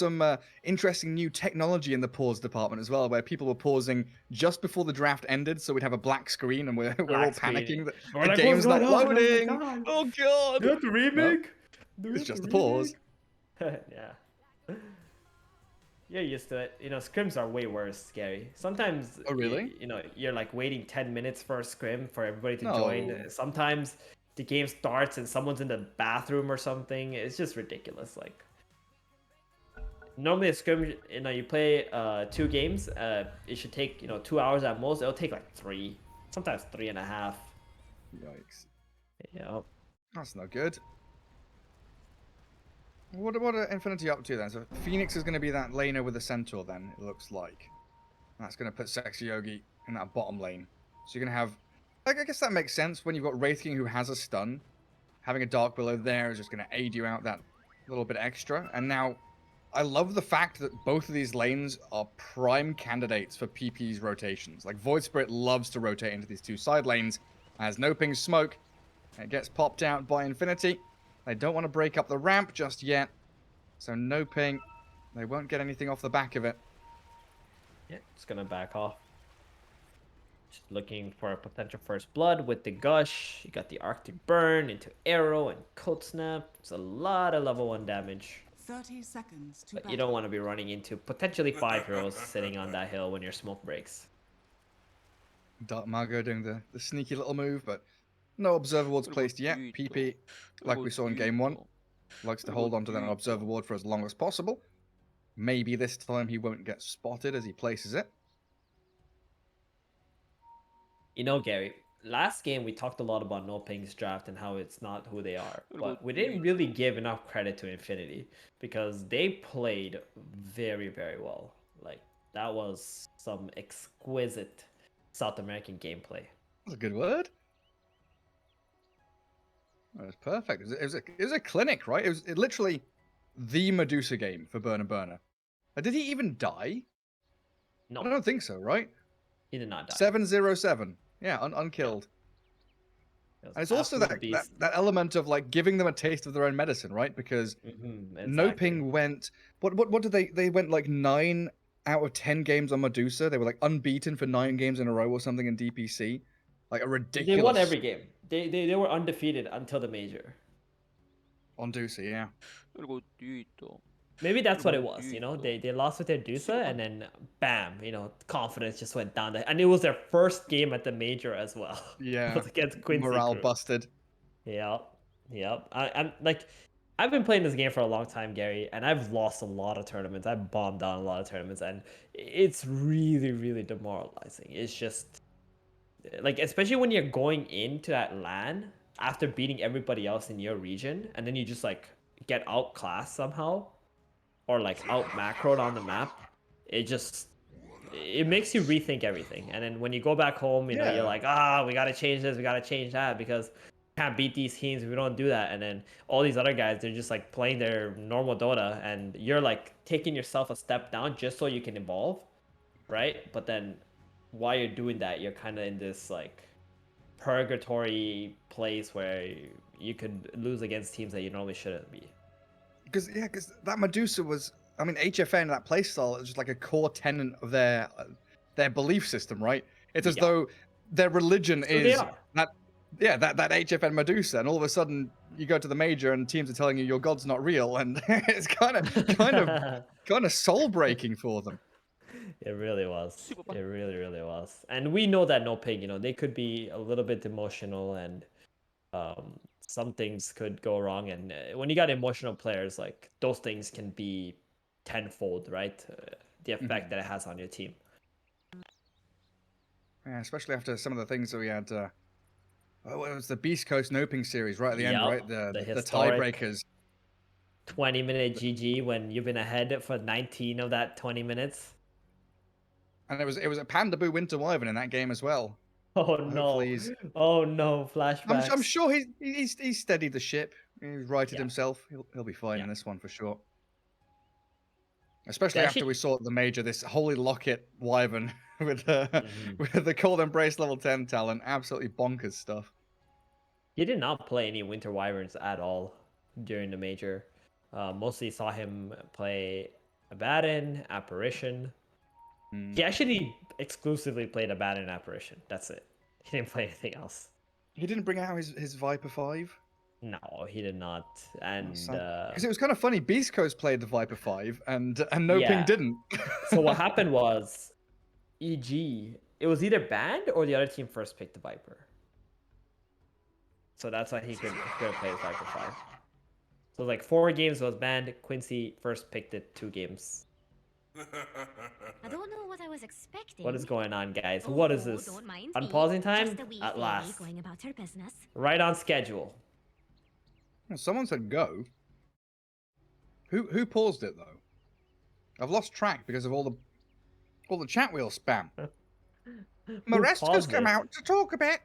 some interesting new technology in the pause department as well, where people were pausing just before the draft ended, so we'd have a black screen, and we're all Black screen. panicking that We're the like, what's game's going not on? Oh my loading. god! Oh god! Do we have to No, remake? Do we it's have to just a pause. remake? Yeah. You're used to it. You know, scrims are way worse, scary. Sometimes, Oh really? you know, you're like waiting 10 minutes for a scrim for everybody to join. No. Sometimes the game starts and someone's in the bathroom or something. It's just ridiculous. Like, normally a scrim, you know, you play 2 games. It should take, you know, 2 hours at most. It'll take like 3, sometimes 3.5. Yikes. Yeah. That's not good. What are Infinity up to then? So Phoenix is going to be that laner with the Centaur then, it looks like. That's going to put Sexy Yogi in that bottom lane. So you're going to have... I guess that makes sense when you've got Wraith King who has a stun. Having a Dark Willow there is just going to aid you out that little bit extra. And now, I love the fact that both of these lanes are prime candidates for PP's rotations. Like, Void Spirit loves to rotate into these two side lanes. As NoPing smoke, it gets popped out by Infinity. They don't want to break up the ramp just yet. So NoPing, they won't get anything off the back of it. Yeah, it's gonna back off. Just looking for a potential first blood with the gush. You got the Arctic Burn into arrow and cold snap. It's a lot of level 1 damage. 30 seconds to But battle. you don't want to be running into potentially 5 heroes sitting on that hill when your smoke breaks. Dark Margot doing the sneaky little move, but no Observer Wards placed yet. PP, like we saw in Game 1, likes to hold on to that Observer Ward for as long as possible. Maybe this time he won't get spotted as he places it. You know, Gary, last game we talked a lot about NoPing's draft and how it's not who they are. But we didn't really give enough credit to Infinity because they played very, very well. Like, that was some exquisite South American gameplay. That's a good word. That was perfect. It was a clinic, right? It was literally the Medusa game for Burner Burner. Did he even die? No, I don't think so, right? he did not die. 707. Yeah, unkilled. It was And it's also that absolute beast. element of like giving them a taste of their own medicine, right? Because Exactly. NoPing went what did they went like 9 out of 10 games on Medusa. They were like unbeaten for 9 games in a row or something in DPC. Like a ridiculous. They won every game. They were undefeated until the major. On Dusa, yeah. Maybe that's what it was, you know? They lost with their Dusa and then bam, you know, confidence just went down there. And it was their first game at the major as well. Yeah. It was against Quincy Morale Crew. busted. Yep. I'm like, I've been playing this game for a long time, Gary, and I've lost a lot of tournaments. I've bombed down a lot of tournaments, and it's really, really demoralizing. It's just like, especially when you're going into that LAN after beating everybody else in your region, and then you just like get outclassed somehow, or like out macroed on the map. It makes you rethink everything. And then when you go back home, you know, you're like, we gotta change this, we gotta change that, because we can't beat these teams if we don't do that. And then all these other guys, they're just like playing their normal Dota, and you're like taking yourself a step down just so you can evolve, right? But then while you're doing that, you're kind of in this like purgatory place where you could lose against teams that you normally shouldn't be. Because that Medusa was, I mean, HFN, that playstyle is just like a core tenet of their belief system, right? It's as though their religion is that HFN Medusa, and all of a sudden you go to the major and teams are telling you your god's not real, and it's kind of soul breaking for them. It really was. It really, really was. And we know that NoPing, you know, they could be a little bit emotional, and some things could go wrong. And when you got emotional players, like, those things can be tenfold, right? The effect that it has on your team. Yeah, especially after some of the things that we had. It was the Beast Coast NoPing series right at the end, right? The tiebreakers. 20-minute GG when you've been ahead for 19 of that 20 minutes. And it was a Panda Boo Winter Wyvern in that game as well. Oh no! Oh no! Flashbacks. I'm sure he's steadied the ship. He's righted himself. He'll be fine in this one for sure. Especially after we saw at the major this Holy Locket Wyvern with the Cold Embrace level 10 talent. Absolutely bonkers stuff. He did not play any Winter Wyverns at all during the major. Mostly saw him play Abaddon, Apparition. He actually exclusively played Abaddon and Apparition. That's it. He didn't play anything else. He didn't bring out his Viper 5? No, he did not. And because it was kind of funny. Beast Coast played the Viper 5, and NoPing yeah. didn't. So what happened was, EG, it was either banned or the other team first picked the Viper. So that's why he couldn't play his Viper 5. So like 4 games was banned. Quincy first picked it 2 games. I don't know what I was expecting. What is going on, guys? What is this? Unpausing time? At last. Going about her business. Right on schedule. Well, someone said go. Who paused it though? I've lost track because of all the chat wheel spam. Mareska's come out to talk a bit.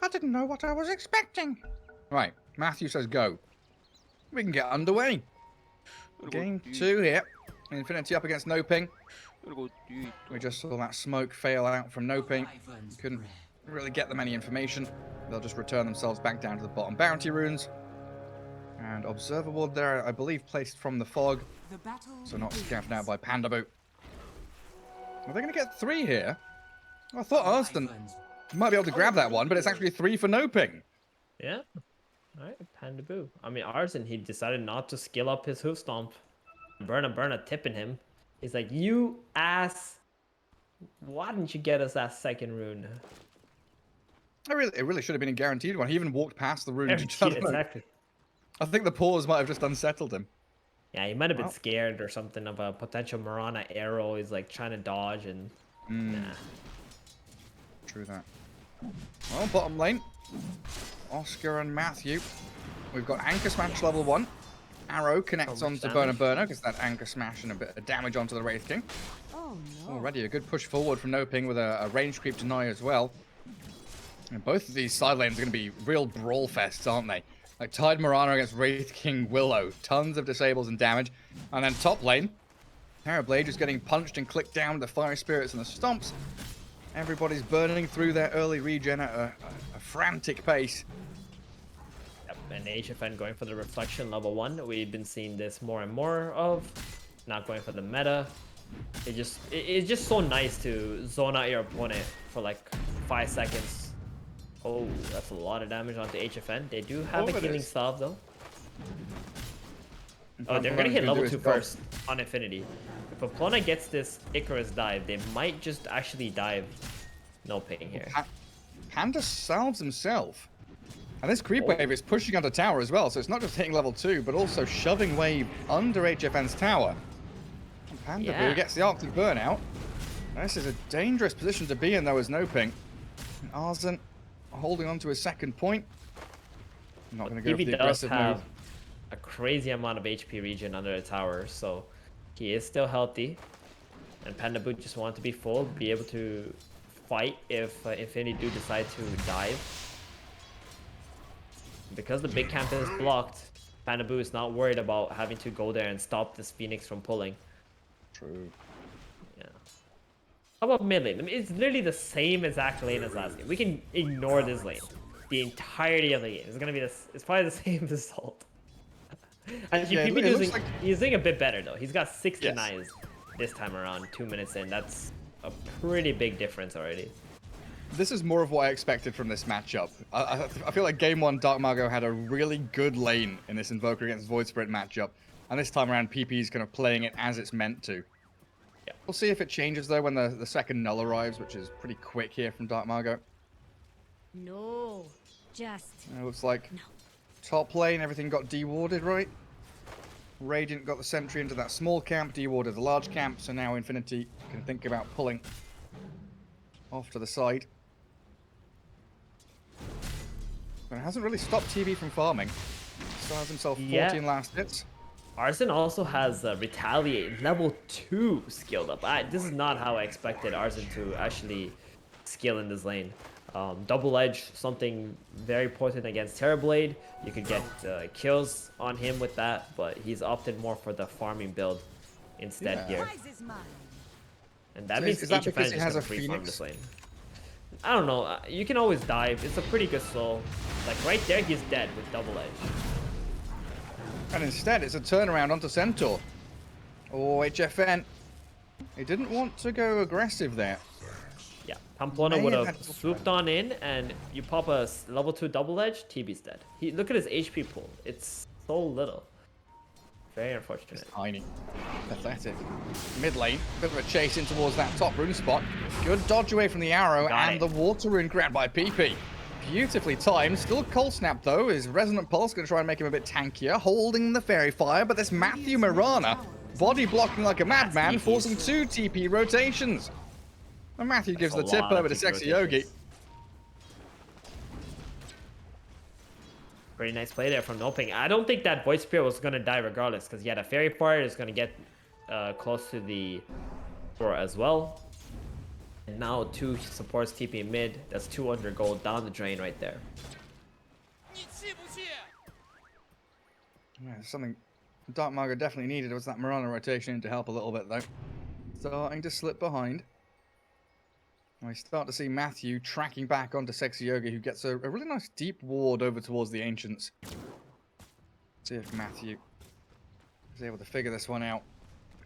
I didn't know what I was expecting. Right, Matthew says go. We can get underway. Game 2 here. Infinity up against NoPing. We just saw that smoke fail out from NoPing. Couldn't really get them any information. They'll just return themselves back down to the bottom bounty runes. And Observer Ward there, I believe, placed from the fog. So not scouted out by Panda Boot. Are they going to get 3 here? I thought Arston might be able to grab that one, but it's actually 3 for NoPing. Yeah. Alright, Panda Boo. I mean, Arston, he decided not to skill up his hoof stomp. Burna tipping him. He's like, you ass. Why didn't you get us that second rune? It really should have been a guaranteed one. He even walked past the rune. Exactly. I think the pause might have just unsettled him. Yeah, he might have been scared or something of a potential Mirana arrow. He's like trying to dodge and nah. True that. Well, bottom lane. Oscar and Matthew. We've got Anchor Smash level 1. Arrow connects onto Burna because that Anchor Smash and a bit of damage onto the Wraith King. Oh no. Already a good push forward from NoPing with a range creep deny as well. And both of these side lanes are going to be real brawl fests, aren't they? Like Tide Mirana against Wraith King Willow. Tons of disables and damage. And then top lane, Terrorblade just getting punched and clicked down with the Fire Spirits and the Stomps. Everybody's burning through their early regen at a frantic pace. Yep, and HFN going for the Reflection level 1. We've been seeing this more and more of. Not going for the meta. It's just so nice to zone out your opponent for like 5 seconds. Oh, that's a lot of damage onto HFN. They do have a healing salve though. Oh, they're gonna hit level 2 first on Infinity. If Aplona gets this Icarus dive, they might just actually dive NoPing here. Panda salves himself. And this creep wave is pushing onto tower as well, so it's not just hitting level 2, but also shoving wave under HFN's tower. And Panda Boo gets the Arctic Burnout. This is a dangerous position to be in though as NoPing. And Arslan holding on to his second point. I'm not going to go for the aggressive move. A crazy amount of HP regen under the tower, so he is still healthy. And Panda Boot just wanted to be full, be able to fight if Infinity do decide to dive. Because the big camp is blocked, Panda Boot is not worried about having to go there and stop this Phoenix from pulling. True. Yeah. How about mid lane? I mean, it's literally the same exact lane as last game. We can ignore this lane. The entirety of the game is gonna be this. It's probably the same result. And he's doing a bit better though. He's got 6 denies this time around, 2 minutes in. That's a pretty big difference already. This is more of what I expected from this matchup. I feel like game 1, Dark Margot had a really good lane in this Invoker against Void Spirit matchup. And this time around, PP is kind of playing it as it's meant to. Yeah. We'll see if it changes though when the second Null arrives, which is pretty quick here from Dark Margot. No, just... It looks like top lane, everything got dewarded, right? Radiant got the sentry into that small camp, dewarded the large camp, so now Infinity can think about pulling off to the side. But it hasn't really stopped TV from farming. Still has himself 14 last hits. Arslan also has Retaliate level 2 skilled up. This is not how I expected Arslan to actually skill in this lane. Double Edge, something very potent against Terrorblade. You could get kills on him with that, but he's opted more for the farming build instead here. And that means HFN is just gonna free farm this lane. I don't know. You can always dive. It's a pretty good slow. Like right there, he's dead with Double Edge. And instead, it's a turnaround onto Centaur. Oh, HFN. He didn't want to go aggressive there. Yeah, Pamplona May would have have had swooped on in, and you pop a level 2 double edge, TB's dead. Look at his HP pool. It's so little. Very unfortunate. It's tiny. Pathetic. Mid lane, bit of a chase in towards that top rune spot. Good dodge away from the arrow and the water rune grabbed by PP. Beautifully timed. Still cold snap though. His resonant pulse going to try and make him a bit tankier, holding the fairy fire. But this Matthew Mirana body blocking like a madman, forcing 2 TP rotations. And Matthew gives the tip over to Sexy Yogi. Pretty nice play there from NoPing. I don't think that Void Spirit was going to die regardless, because yeah, the Fairy Fire is going to get close to the door as well. And now 2 supports TP mid. That's 200 gold down the drain right there. Yeah, something Dark Margo definitely needed was that Mirana rotation to help a little bit though. Starting to slip behind. And we start to see Matthew tracking back onto Sexy Yogi, who gets a really nice deep ward over towards the Ancients. See if Matthew is able to figure this one out.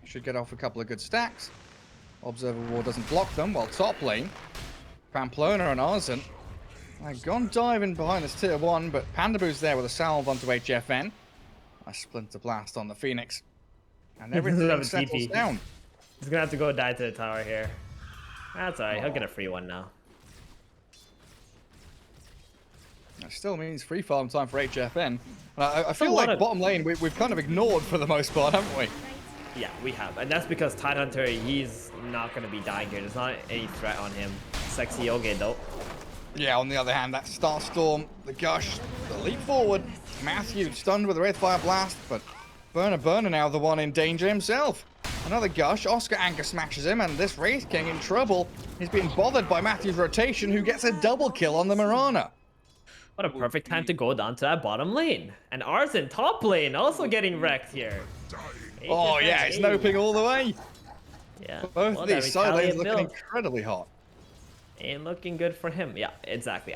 Should get off a couple of good stacks. Observer ward doesn't block them, while top lane, Pamplona and Arzen have gone diving behind this tier 1, but Pandaboo's there with a salve onto HFN. A Splinter Blast on the Phoenix. And everything settles down. He's gonna have to go die to the tower here. That's alright, he'll get a free one now. That still means free farm time for HFN. I feel like bottom lane we've kind of ignored for the most part, haven't we? Yeah, we have. And that's because Tidehunter, he's not going to be dying here. There's not any threat on him. Sexy Yogi, though. Yeah, on the other hand, that Starstorm, the Gush, the leap forward. Matthew stunned with a Wraithfire Blast, but Burner now the one in danger himself. Another Gush, Oscar Anchor smashes him, and this Wraith King in trouble. He's being bothered by Matthew's rotation, who gets a double kill on the Mirana. What a perfect time to go down to that bottom lane. And Arzen top lane also getting wrecked here. Oh yeah, it's NoPing all the way. Yeah. Both of these side lanes looking incredibly hot. And looking good for him. Yeah, exactly.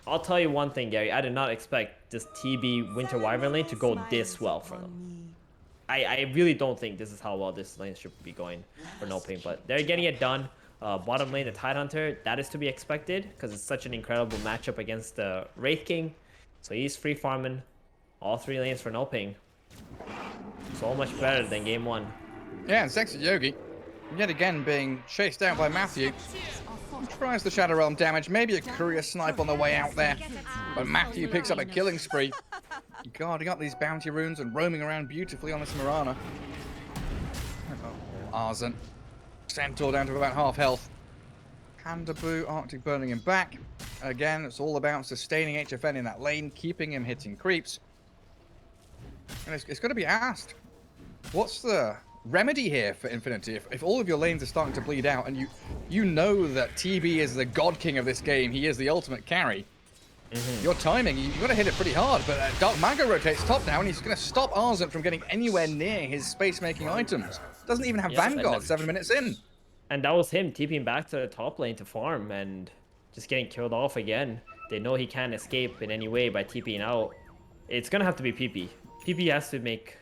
I'll tell you one thing, Gary. I did not expect this TB Winter Wyvern lane to go this well for them. I really don't think this is how well this lane should be going for NoPing, but they're getting it done. Bottom lane, the Tidehunter, that is to be expected because it's such an incredible matchup against the Wraith King. So he's free farming all 3 lanes for NoPing. So much better than game 1. Yeah, and Sexy Yogi, yet again being chased out by Matthew. Tries the Shadow Realm damage, maybe a courier snipe on the way out there. But Matthew picks up a killing spree. Guarding up these bounty runes and roaming around beautifully on this Mirana. Arzen. Centaur down to about half health. Pandaboo, Arctic burning him back. Again, it's all about sustaining HFN in that lane, keeping him hitting creeps. And it's going to be asked, what's the remedy here for Infinity? If all of your lanes are starting to bleed out, and you know that TB is the god king of this game, he is the ultimate carry. Your timing, you've got to hit it pretty hard, but Dark Mago rotates top now, and he's going to stop Arzen from getting anywhere near his space-making items. Doesn't even have Vanguard 7 minutes in. And that was him TPing back to the top lane to farm and just getting killed off again. They know he can't escape in any way by TPing out. It's going to have to be PP. PP has to make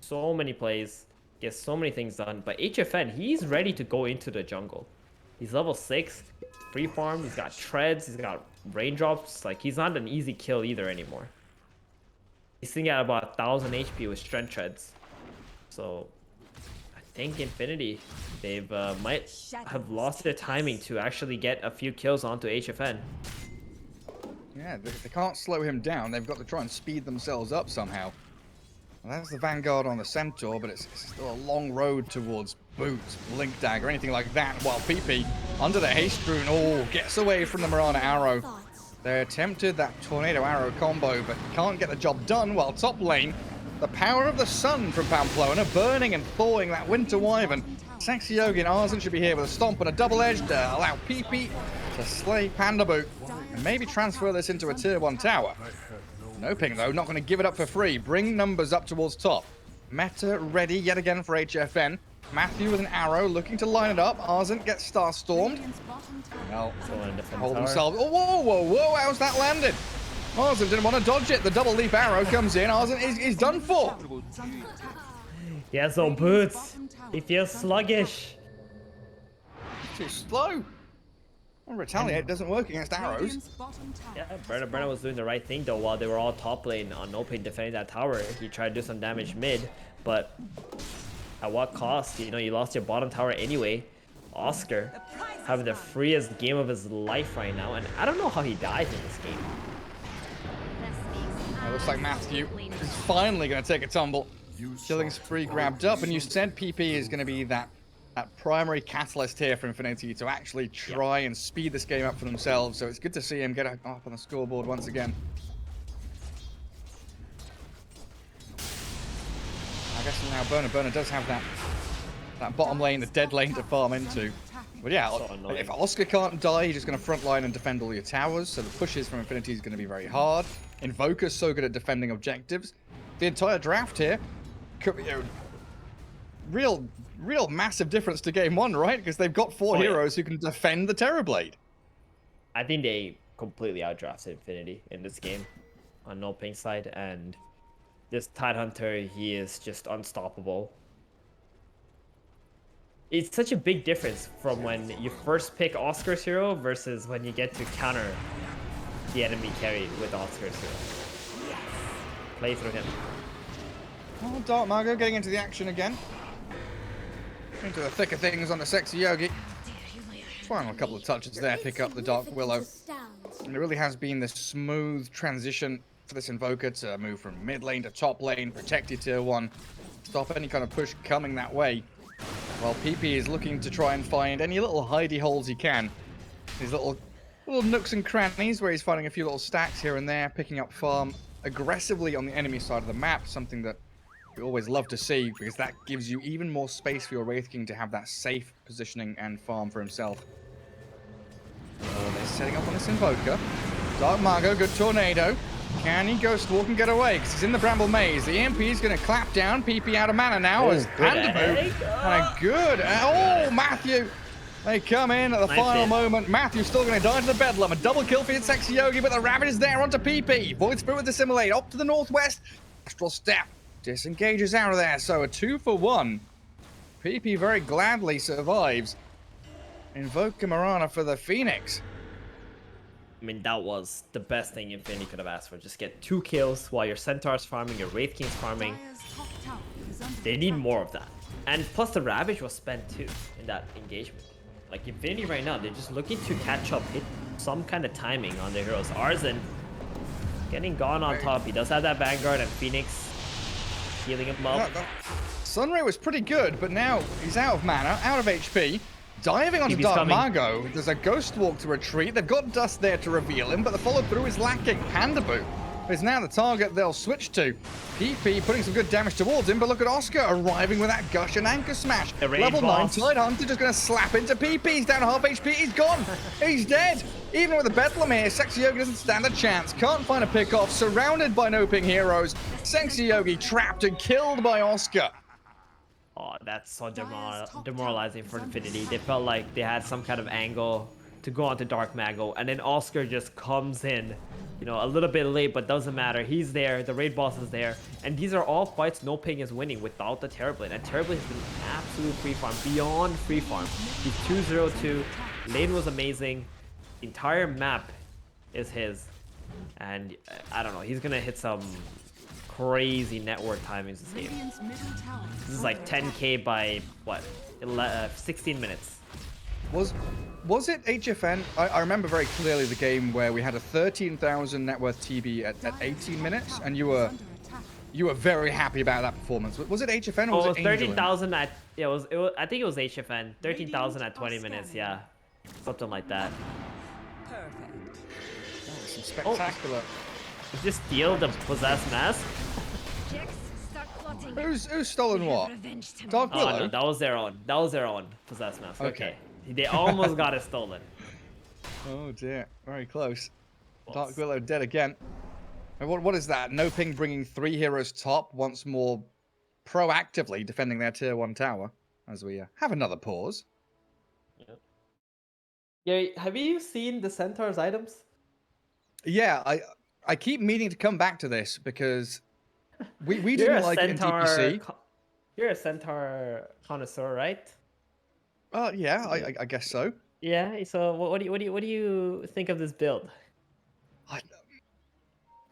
so many plays, get so many things done. But HFN, he's ready to go into the jungle. He's level 6, free farm, he's got treads, he's got raindrops. Like, he's not an easy kill either anymore. He's sitting at about 1000 HP with strength treads. So I think Infinity, they've might have lost their timing to actually get a few kills onto HFN. Yeah, they can't slow him down. They've got to try and speed themselves up somehow. Well, that's the Vanguard on the Centaur, but it's still a long road towards Boots, Blink Dagger, anything like that, while PP, under the Haste Rune, gets away from the Mirana Arrow. They attempted that Tornado Arrow combo, but can't get the job done, while top lane, the power of the sun from Pamplona, burning and thawing that Winter Wyvern. Sexy Yogi and Arzen should be here with a stomp and a double-edged to allow PP to slay Pandaboo, and maybe transfer this into a tier 1 tower. NoPing, though, not going to give it up for free. Bring numbers up towards top. Meta ready yet again for HFN. Matthew with an arrow looking to line it up. Arzen gets star-stormed. Well, hold himself. Oh, whoa, how's that landed? Arzen didn't want to dodge it. The double leap arrow comes in. Arzen is done for. He has no boots. He feels sluggish. Too slow. Well, retaliate doesn't work against arrows. Yeah, Brenna was doing the right thing though while they were all top lane on NoPing defending that tower. He tried to do some damage mid, but at what cost? You know, you lost your bottom tower anyway. Oscar having the freest game of his life right now, and I don't know how he died in this game. It looks like Matthew is finally going to take a tumble. Killing spree grabbed up, and you said PP is going to be that primary catalyst here for Infinity to actually try and speed this game up for themselves. So it's good to see him get up on the scoreboard once again. I guess now Burner does have that bottom lane, the dead lane to farm into. But yeah, if Oscar can't die, he's just going to front line and defend all your towers. So the pushes from Infinity is going to be very hard. Invoker's so good at defending objectives. The entire draft here could be real massive difference to game one, right? Because they've got four heroes who can defend the Terrorblade. I think they completely outdrafted Infinity in this game on NoPing side, and this Tidehunter, he is just unstoppable. It's such a big difference from when you first pick Oscar's hero versus when you get to counter the enemy carry with Oscar's hero. Play through him. Oh, Dark Margo getting into the action again. Into the thick of things on the sexy Yogi. Final couple of touches there, pick up the Dark Willow. And it really has been this smooth transition for this Invoker to move from mid lane to top lane, protect your tier 1, stop any kind of push coming that way. While PP is looking to try and find any little hidey holes he can. These little nooks and crannies where he's finding a few little stacks here and there, picking up farm aggressively on the enemy side of the map, something that we always love to see, because that gives you even more space for your Wraith King to have that safe positioning and farm for himself. Oh, they're setting up on this Invoker. Dark Margo, good tornado. Can he Ghost Walk and get away? Because he's in the Bramble Maze. The EMP is going to clap down. PP out of mana now as Pandaboo. And good. Oh, Matthew. They come in at the final moment. Matthew's still going to die to the Bedlam. A double kill for the Sexy Yogi, but the Rabbit is there onto PP. Void Spirit with Assimilate. Up to the northwest. Astral Step. Disengages out of there. So a 2-for-1. PP very gladly survives. Invoke Marana for the Phoenix. I mean, that was the best thing Infinity could have asked for. Just get 2 kills while your Centaur's farming, your Wraith King's farming. They need more of that. And plus the Ravage was spent too in that engagement. Like Infinity right now, they're just looking to catch up, hit some kind of timing on their heroes. Arzen getting gone on top. He does have that Vanguard and Phoenix healing him up. Sunray was pretty good, but now he's out of mana, out of HP. Diving onto Dark Margo, there's a Ghost Walk to retreat. They've got Dust there to reveal him, but the follow-through is lacking. Pandaboo is now the target they'll switch to. PP putting some good damage towards him, but look at Oscar arriving with that Gush and Anchor Smash. Level 9 Tidehunter just going to slap into PP. He's down half HP. He's gone. He's dead. Even with the Bedlam here, Sexy Yogi doesn't stand a chance. Can't find a pick-off. Surrounded by NoPing heroes. Sexy Yogi trapped and killed by Oscar. Oh, that's so demoralizing for Infinity. They felt like they had some kind of angle to go onto Dark Mago, and then Oscar just comes in, you know, a little bit late, but doesn't matter. He's there, the raid boss is there, and these are all fights NoPing is winning without the Terrorblade, and Terrorblade has been absolute free farm, beyond free farm. He's 2-0-2, lane was amazing, the entire map is his, and I don't know, he's gonna hit some crazy network timings this game. This is like 10k by what, 16 minutes. Was it HFN? I remember very clearly the game where we had a 13,000 net worth TB at 18 minutes, and you were very happy about that performance. Was it HFN or was it 13,000 at it was I think it was HFN. 13,000 at 20 minutes, yeah, something like that. Perfect. Some spectacular. Did you steal the possessed mask? Who's stolen what? Dark Willow? Oh no, that was their own. That was their own possessed mask. Okay. They almost got it stolen. Oh dear, very close. Dark Willow dead again. And what is that? NoPing bringing 3 heroes top, once more proactively defending their tier 1 tower. As we have another pause. Yeah, have you seen the Centaur's items? Yeah, I keep meaning to come back to this because we didn't like it in DPC. You're a Centaur connoisseur, right? Yeah, I guess so. Yeah. So what do you think of this build? I,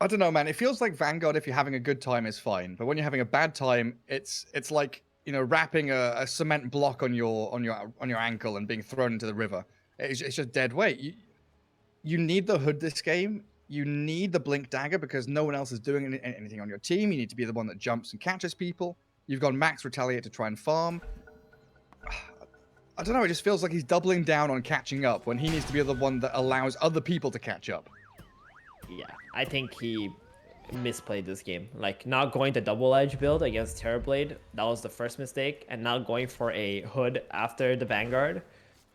I don't know, man. It feels like Vanguard, if you're having a good time, is fine, but when you're having a bad time, it's like, you know, wrapping a cement block on your ankle and being thrown into the river. It's just dead weight. You need the hood this game. You need the blink dagger because no one else is doing anything on your team. You need to be the one that jumps and catches people. You've got max retaliate to try and farm. I don't know. It just feels like he's doubling down on catching up when he needs to be the one that allows other people to catch up. Yeah, I think he misplayed this game. Like, not going to double edge build against Terrorblade, that was the first mistake, and now going for a hood after the Vanguard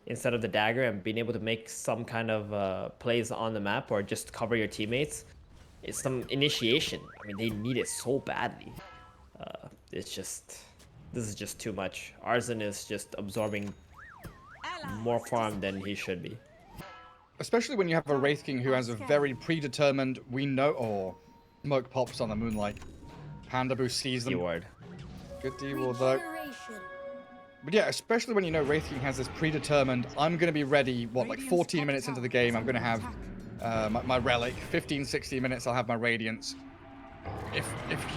instead of the dagger and being able to make some kind of plays on the map or just cover your teammates. It's some initiation. I mean, they need it so badly. This is just too much. Arzen is just absorbing more farm than he should be. Especially when you have a Wraith King who has a very predetermined, smoke pops on the moonlight. Pandaboo sees them. Keyword. Good D-ward though. But yeah, especially when you know Wraith King has this predetermined, I'm going to be ready, like 14 minutes into the game, I'm going to have my relic. 15, 16 minutes, I'll have my Radiance. If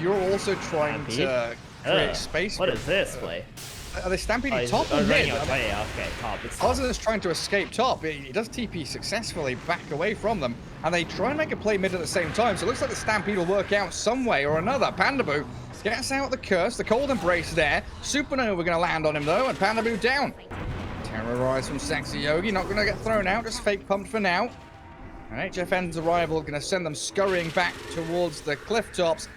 you're also trying to create space... What is this play? Are they stampeding top or mid? Okay, top. Arzen is trying to escape top. He does TP successfully back away from them, and they try and make a play mid at the same time, so it looks like the stampede will work out some way or another. Pandaboo gets out the curse, the cold embrace there. Supernova going to land on him though, and Pandaboo down. Terrorized from Sexy Yogi, not going to get thrown out, just fake pumped for now. And HFN's arrival going to send them scurrying back towards the cliff tops.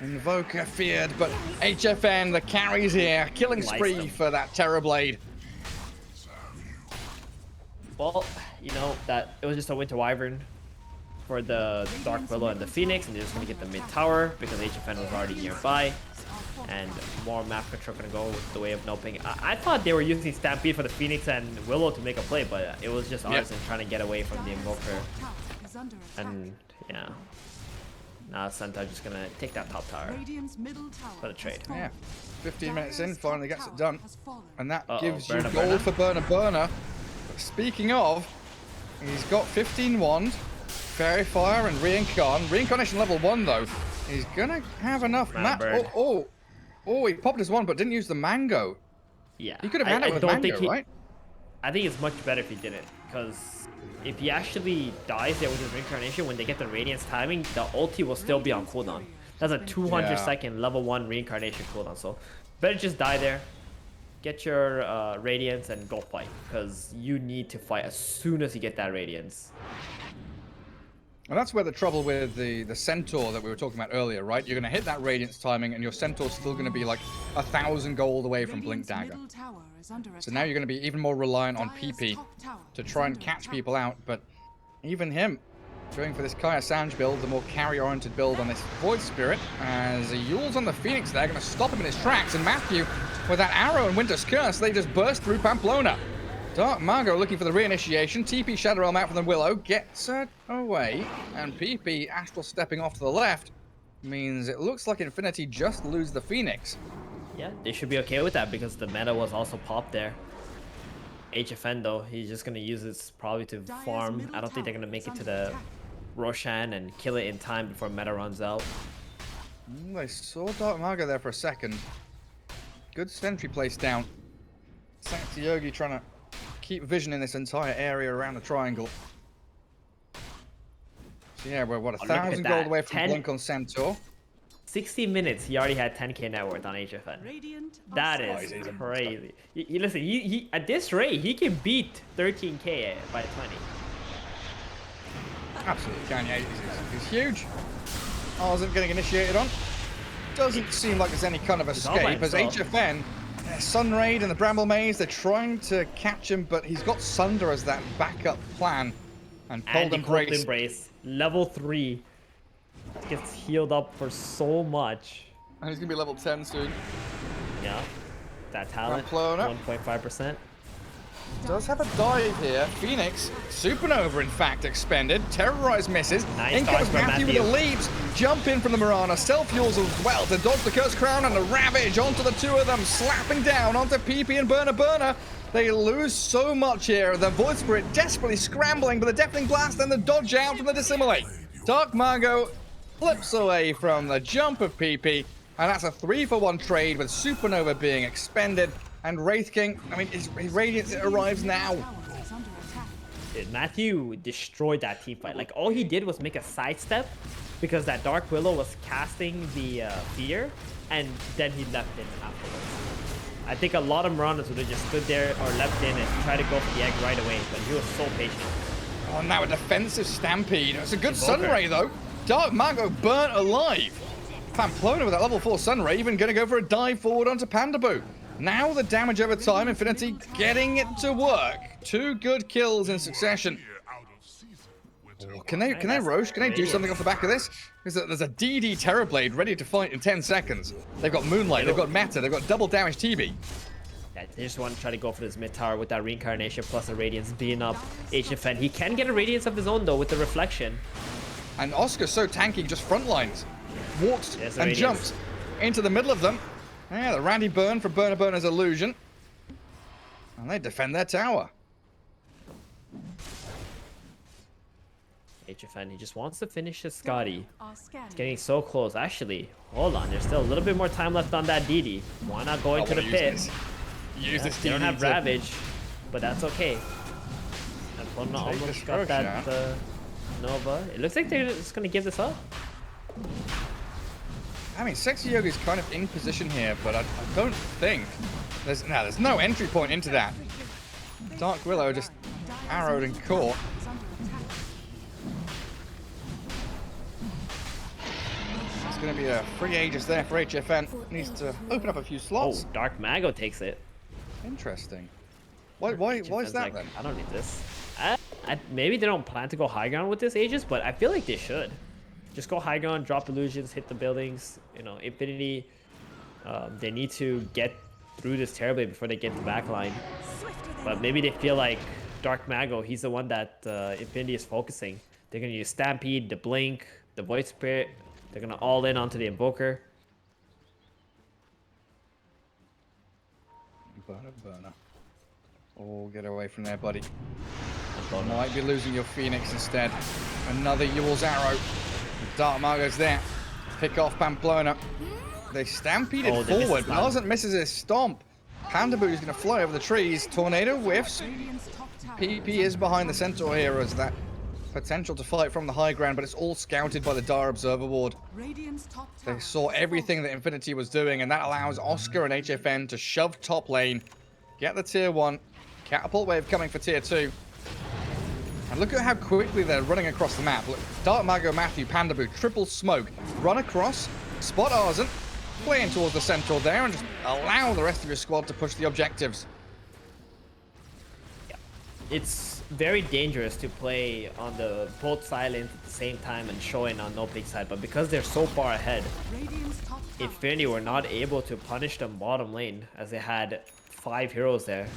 Invoker feared, but HFN, the carries here. Killing spree for that Terrorblade. Well, you know, that it was just a Winter Wyvern for the Dark Willow and the Phoenix, and they're just going to get the mid tower because HFN was already nearby. And more map control going to go the way of NoPing. I thought they were using Stampede for the Phoenix and Willow to make a play, but it was just Arzen trying to get away from the Invoker. And, yeah. Now Centaur just gonna take that top tower for the trade. Yeah, 15 minutes in, finally gets it done. And that gives you Burner, gold for Burner. But speaking of, he's got 15 wand, Fairy Fire, and Reincarnation level 1 though. He's gonna have enough he popped his wand but didn't use the mango. Yeah. He could have had it with mango, right? I think it's much better if he didn't, because if he actually dies there with his Reincarnation, when they get the Radiance timing, the ulti will still be on cooldown. That's a 200-second level 1 Reincarnation cooldown, so better just die there, get your Radiance, and go fight, because you need to fight as soon as you get that Radiance. And that's where the trouble with the Centaur that we were talking about earlier, right? You're going to hit that Radiance timing, and your Centaur's still going to be like 1,000 gold away from Blink Dagger. So now you're going to be even more reliant on PP to try and catch people out. But even him, going for this Kaya Sanj build, the more carry-oriented build on this Void Spirit, as Yule's on the Phoenix there, going to stop him in his tracks. And Matthew, with that arrow and Winter's Curse, they just burst through Pamplona. Dark Margot looking for the reinitiation. TP Shadow Realm out from the Willow, gets her away. And PP Astral stepping off to the left means it looks like Infinity just lose the Phoenix. Yeah, they should be okay with that because the meta was also popped there. HFN though, he's just going to use this probably to farm. I don't think they're going to make it to the Roshan and kill it in time before meta runs out. They saw Dark Margot there for a second. Good sentry placed down. Sexy Yogi trying to keep vision in this entire area around the triangle. So yeah, we're what, 1,000 gold away from Blink on Centaur. 60 minutes, he already had 10k net worth on HFN. That is crazy. Listen, he at this rate, he can beat 13k by 20. Absolutely can, yeah. He's huge. Arzen getting initiated on. Doesn't seem like there's any kind of escape as HFN, Sunraid and the Bramble Maze, they're trying to catch him, but he's got Sunder as that backup plan. And Cold Embrace. Level 3. Gets healed up for so much. And he's going to be level 10 soon. Yeah. That talent, Pamplona. 1.5%. does have a dive here. Phoenix, Supernova, in fact, expended. Terrorize misses. Nice In comes dodge by Matthew with the leaps. Jump in from the Mirana. Self-fuels as well to dodge the Curse Crown and the Ravage onto the two of them. Slapping down onto PP and Burner. They lose so much here. The Void Spirit desperately scrambling, but the Deafening Blast and the dodge out from the Dissimilate. Dark Mago flips away from the jump of PP, and that's a 3-for-1 trade with Supernova being expended. And Wraith King, I mean, his Radiance arrives now. Dude, Matthew destroyed that team fight. Like, all he did was make a sidestep because that Dark Willow was casting the fear, and then he left in afterwards. I think a lot of Marauders would have just stood there or left in and tried to go for the egg right away, but he was so patient. Oh, now a defensive Stampede. It's a good Sunray, though. Dark Mago burnt alive. Pamplona with that level 4 Sunray, even going to go for a dive forward onto Pandaboo. Now the damage over time, Infinity getting it to work. 2 good kills in succession. Oh, can they Roche? Can they do something off the back of this? There's a DD Terrorblade ready to fight in 10 seconds. They've got Moonlight, they've got Meta, they've got double damage TB. Yeah, they just want to try to go for this mid tower with that Reincarnation plus a Radiance being up HFN. He can get a Radiance of his own though with the Reflection. And Oscar's so tanky, just front lines. Walks and jumps into the middle of them. Yeah, the Randy burn for Burner's illusion. And they defend their tower. HFN, he just wants to finish his Scotty. It's getting so close. Actually, hold on. There's still a little bit more time left on that DD. Why not go into the pit? Use this DD. They don't have Ravage, but that's okay. And almost got that Nova. It looks like they're just going to give this up. I mean, Sexy Yogi's kind of in position here, but I don't think there's no entry point into that. Dark Willow just arrowed and caught. It's going to be a free Aegis there for HFN. Needs to open up a few slots. Oh, Dark Mago takes it. Interesting. Why is that then? I don't need this. Maybe they don't plan to go high ground with this Aegis, but I feel like they should. Just go high ground, drop illusions, hit the buildings. You know, Infinity, they need to get through this terribly before they get the backline. But maybe they feel like Dark Mago, he's the one that Infinity is focusing. They're going to use Stampede, the Blink, the Void Spirit. They're going to all in onto the Invoker. Burner. Oh, get away from there, buddy. Might be losing your Phoenix instead. Another Yule's Arrow. Dark Mago's there. Pick off Pamplona. They stampeded forward. Larsen misses his stomp. Pandaboo is going to fly over the trees. Tornado whiffs. PP is behind the Centaur here as that potential to fight from the high ground, but it's all scouted by the Dar Observer Ward. They saw everything that Infinity was doing, and that allows Oscar and HFN to shove top lane, get the tier 1, catapult wave coming for tier 2. And look at how quickly they're running across the map. Look, Dark Mago, Matthew, Pandaboo, triple smoke. Run across, spot Arsen, play in towards the Centaur there, and just allow the rest of your squad to push the objectives. Yeah. It's very dangerous to play on the both sidelines at the same time and showing on NoPing side, but because they're so far ahead, Infinity were not able to punish them bottom lane as they had 5 heroes there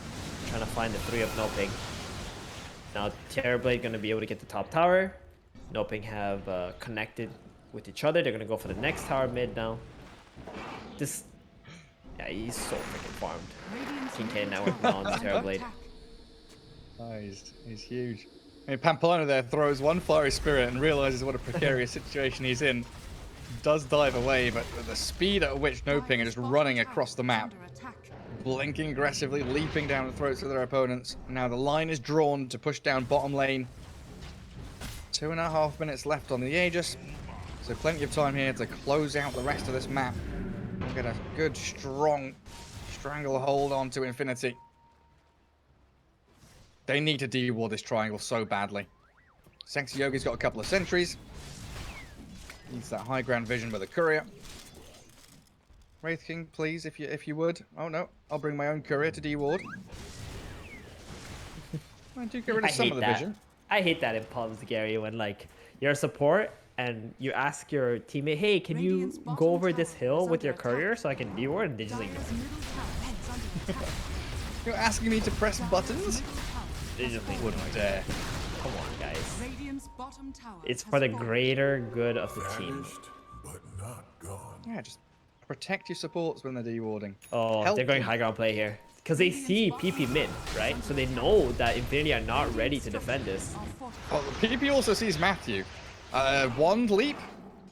trying to find the 3 of NoPing. Now Terrorblade going to be able to get the top tower. NoPing have connected with each other. They're going to go for the next tower mid now. This, yeah, he's so freaking farmed. King K network now on the Terrorblade. Oh, he's huge. I mean, Pamplona there throws one Fiery Spirit and realizes what a precarious situation he's in. Does dive away, but the speed at which NoPing are just running across the map, blinking aggressively, leaping down the throats of their opponents. Now the line is drawn to push down bottom lane. 2.5 minutes left on the Aegis, so plenty of time here to close out the rest of this map. Get a good, strong stranglehold onto Infinity. They need to de-ward this triangle so badly. Sexy Yogi's got a couple of sentries. Needs that high ground vision with a courier. Wraith King, please, if you would. Oh no, I'll bring my own courier to de-ward. I do get rid of some of the vision. I hate that in pubs, Gary, when like you're a support and you ask your teammate, hey, can you go over this hill with your courier so I can de-ward? And they just ignore it. You're asking me to press buttons? They just think, Wouldn't dare. come on, guys. Radiant's bottom tower It's has for the fallen. greater good of the team. Vanished, but not gone. Yeah, just protect your supports when they're dewarding. Oh, Help they're going them. high ground play here. Because they see PP mid, right? So they know that Infinity are not ready to defend this. Well, PP also sees Matthew. Wand leap.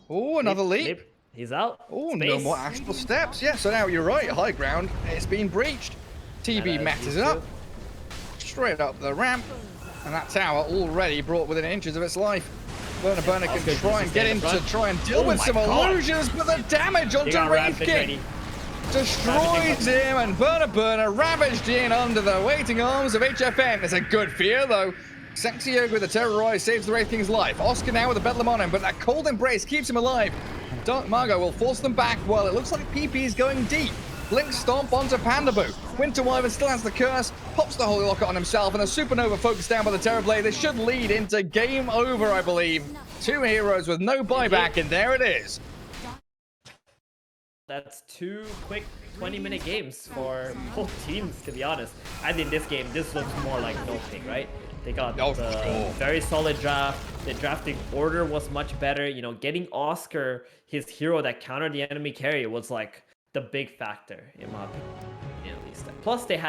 Oh, another leap. He's out. Oh, no Space. more actual steps. Yeah, so now you're right. High ground. It's been breached. TB And, messes these it up. two. Straight up the ramp. And that tower already brought within inches of its life. Burner can good try use and to get stay in in to front. try and deal Oh with my some God. illusions, but the damage They onto got Wraith Rampage King ready. destroys him, and Burner ravaged in under the waiting arms of HFN. It's a good fear, though. Sexy Yoga with the Terrorize saves the Wraith King's life. Oscar now with a Bedlam on him, but that cold embrace keeps him alive. And Dark Margot will force them back while it looks like PP is going deep. Blink Stomp onto Pandaboo. Winter Wyvern still has the curse, pops the Holy Locket on himself, and a Supernova focused down by the Terrorblade. This should lead into game over, I believe. 2 heroes with no buyback, and there it is. That's 2 quick 20-minute games for both teams, to be honest. I think this game, this looks more like NoPing, right? They got Oh, the sure. very solid draft. The drafting order was much better. You know, getting Oscar, his hero that countered the enemy carry, was like the big factor, in my opinion, at least. Plus, they had